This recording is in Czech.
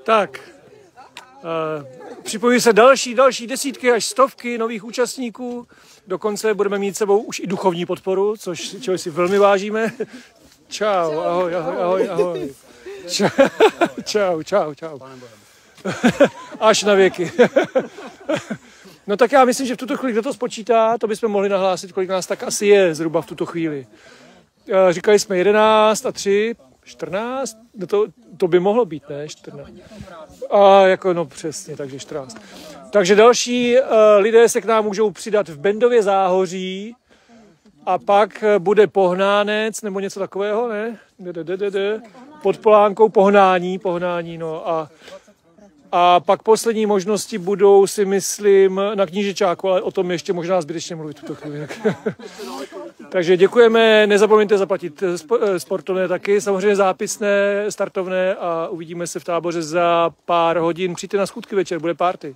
Tak, připojují se další desítky až stovky nových účastníků. Dokonce budeme mít sebou už i duchovní podporu, čeho si velmi vážíme. Čau, ahoj. Čau. Až na věky. No tak já myslím, že v tuto chvíli, kdo to spočítá, to bychom mohli nahlásit, kolik nás tak asi je zhruba v tuto chvíli. Říkali jsme 11 a 3, 14, no to by mohlo být, ne? 14. A jako, no přesně, takže 14. Takže další lidé se k nám můžou přidat v Bendově Záhoří a pak bude Pohnánec nebo něco takového, ne? Pod Polánkou Pohnání, no a pak poslední možnosti budou, si myslím, na Knížečáku, ale o tom ještě možná zbytečně mluvit tuto chvíli. Takže děkujeme, nezapomeňte zaplatit sportovné taky, samozřejmě zápisné, startovné a uvidíme se v Táboře za pár hodin. Přijďte na schůdky večer, bude party.